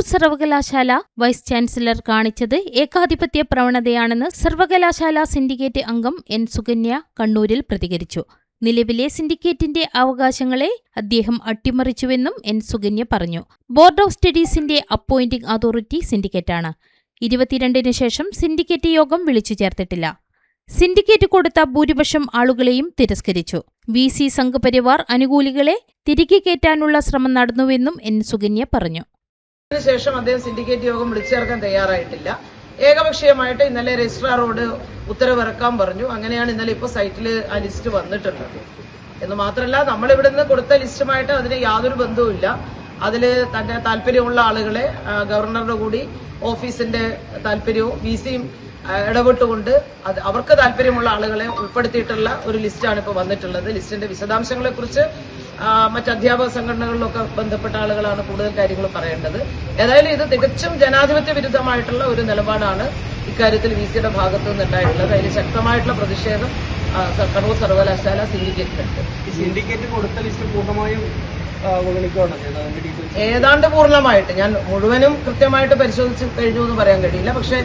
സർവകലാശാല vice chancellor കാണിച്ചത് ഏകാധിപത്യ പ്രവണതയാണെന്ന് സർവകലാശാല സിൻഡിക്കേറ്റ് അംഗം എൻ സുകന്യ കണ്ണൂരിൽ പ്രതികരിച്ചു. നിലവിലെ സിൻഡിക്കേറ്റിന്റെ അവകാശങ്ങളെ അദ്ദേഹം അട്ടിമറിച്ചുവെന്നും എൻ സുകന്യ പറഞ്ഞു. ബോർഡ് ഓഫ് സ്റ്റഡീസിന്റെ അപ്പോയിന്റിംഗ് അതോറിറ്റി സിൻഡിക്കേറ്റാണ്. 22-ന് ശേഷം സിൻഡിക്കേറ്റ് യോഗം വിളിച്ചു ചേർത്തിട്ടില്ല. സിൻഡിക്കേറ്റ് കൊടുത്ത ഭൂരിപക്ഷം ആളുകളെയും തിരസ്കരിച്ചു. VC സംഘപരിവാർ അനുകൂലികളെ തിരികെ കയറ്റാനുള്ള ശ്രമം നടന്നുവെന്നും എൻ സുകന്യ പറഞ്ഞു. ശേഷം അദ്ദേഹം സിൻഡിക്കേറ്റ് യോഗം വിളിച്ചു ചേർക്കാൻ തയ്യാറായിട്ടില്ല. ഏകപക്ഷീയമായിട്ട് ഇന്നലെ രജിസ്ട്രാറോട് ഉത്തരവിറക്കാൻ പറഞ്ഞു. അങ്ങനെയാണ് ഇന്നലെ ഇപ്പോൾ സൈറ്റിൽ ആ ലിസ്റ്റ് വന്നിട്ടുള്ളത്. എന്ന് മാത്രമല്ല, നമ്മളിവിടുന്ന് കൊടുത്ത ലിസ്റ്റുമായിട്ട് അതിന് യാതൊരു ബന്ധവുമില്ല. അതിൽ തന്റെ താല്പര്യമുള്ള ആളുകളെ ഗവർണറുടെ കൂടി ഓഫീസിന്റെ താല്പര്യവും VCയും ഇടപെട്ടുകൊണ്ട് അവർക്ക് താല്പര്യമുള്ള ആളുകളെ ഉൾപ്പെടുത്തിയിട്ടുള്ള ഒരു ലിസ്റ്റാണ് ഇപ്പോൾ വന്നിട്ടുള്ളത്. ലിസ്റ്റിന്റെ വിശദാംശങ്ങളെ കുറിച്ച് മറ്റ് അധ്യാപക സംഘടനകളിലൊക്കെ ബന്ധപ്പെട്ട ആളുകളാണ് കൂടുതൽ കാര്യങ്ങൾ പറയേണ്ടത്. ഏതായാലും ഇത് തികച്ചും ജനാധിപത്യ വിരുദ്ധമായിട്ടുള്ള ഒരു നിലപാടാണ് ഇക്കാര്യത്തിൽ VCയുടെ ഭാഗത്തു നിന്നുണ്ടായിട്ടുള്ളത്. അതിൽ ശക്തമായിട്ടുള്ള പ്രതിഷേധം കണ്ണൂർ സർവകലാശാല സിൻഡിക്കേറ്റിലുണ്ട്. സിൻഡിക്കേറ്റ് കൊടുത്ത ലിസ്റ്റ് പൂർണ്ണമായും ഏതാണ്ട് പൂർണ്ണമായിട്ട്, ഞാൻ മുഴുവനും കൃത്യമായിട്ട് പരിശോധിച്ച് കഴിഞ്ഞു എന്ന് പറയാൻ കഴിയില്ല. പക്ഷെ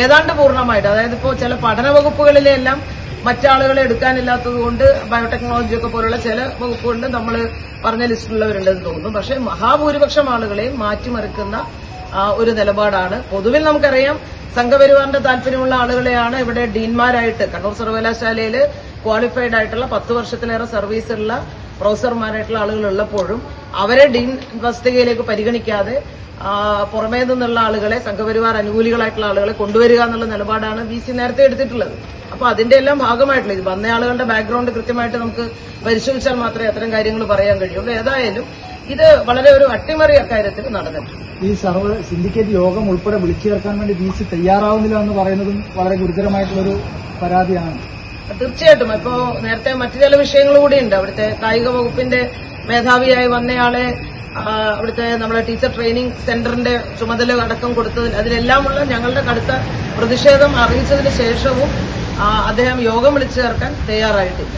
ഏതാണ്ട് പൂർണ്ണമായിട്ട്, അതായത് ഇപ്പോൾ ചില പഠന വകുപ്പുകളിലെല്ലാം മറ്റാളുകളെ എടുക്കാനില്ലാത്തത് കൊണ്ട് ബയോടെക്നോളജി ഒക്കെ പോലുള്ള ചില വകുപ്പുകളിൽ നമ്മൾ പറഞ്ഞ ലിസ്റ്റിലുള്ളവരുണ്ടെന്ന് തോന്നുന്നു. പക്ഷെ മഹാഭൂരിപക്ഷം ആളുകളെയും മാറ്റിമറിക്കുന്ന ഒരു നിലപാടാണ്. പൊതുവിൽ നമുക്കറിയാം, സംഘപരിവാറിന്റെ താല്പര്യമുള്ള ആളുകളെയാണ് ഇവിടെ ഡീൻമാരായിട്ട് കണ്ണൂർ സർവകലാശാലയിൽ ക്വാളിഫൈഡ് ആയിട്ടുള്ള 10 വർഷത്തിലേറെ സർവീസുള്ള പ്രൊഫസർമാരായിട്ടുള്ള ആളുകൾ ഉള്ളപ്പോഴും അവരെ ഡീൻ തസ്തികയിലേക്ക് പരിഗണിക്കാതെ പുറമേ നിന്നുള്ള ആളുകളെ, സംഘപരിവാർ അനുകൂലികളായിട്ടുള്ള ആളുകളെ കൊണ്ടുവരിക എന്നുള്ള നിലപാടാണ് VC നേരത്തെ എടുത്തിട്ടുള്ളത്. അപ്പൊ അതിന്റെ എല്ലാം ഭാഗമായിട്ടുള്ള ഇത് വന്ന ആളുകളുടെ ബാക്ക്ഗ്രൗണ്ട് കൃത്യമായിട്ട് നമുക്ക് പരിശോധിച്ചാൽ മാത്രമേ അത്തരം കാര്യങ്ങൾ പറയാൻ കഴിയുള്ളൂ. ഏതായാലും ഇത് വളരെ ഒരു അട്ടിമറി അക്കാര്യത്തിൽ നടന്നിട്ടുണ്ട്. ഈ സിൻഡിക്കേറ്റ് യോഗം ഉൾപ്പെടെ വിളിച്ചു ചേർക്കാൻ വേണ്ടി VC തയ്യാറാവുന്നില്ല എന്ന് പറയുന്നതും വളരെ ഗുരുതരമായിട്ടുള്ളൊരു പരാതിയാണ്. തീർച്ചയായിട്ടും. ഇപ്പോ നേരത്തെ മറ്റു ചില വിഷയങ്ങൾ കൂടിയുണ്ട്. അവിടുത്തെ കായിക വകുപ്പിന്റെ മേധാവിയായി വന്നയാളെ അവിടുത്തെ നമ്മുടെ ടീച്ചർ ട്രെയിനിങ് സെന്ററിന്റെ ചുമതല അടക്കം കൊടുത്തതിൽ അതിലെല്ലാമുള്ള ഞങ്ങളുടെ കടുത്ത പ്രതിഷേധം അറിയിച്ചതിന് ശേഷവും അദ്ദേഹം യോഗം വിളിച്ചു ചേർക്കാൻ തയ്യാറായിട്ടില്ല.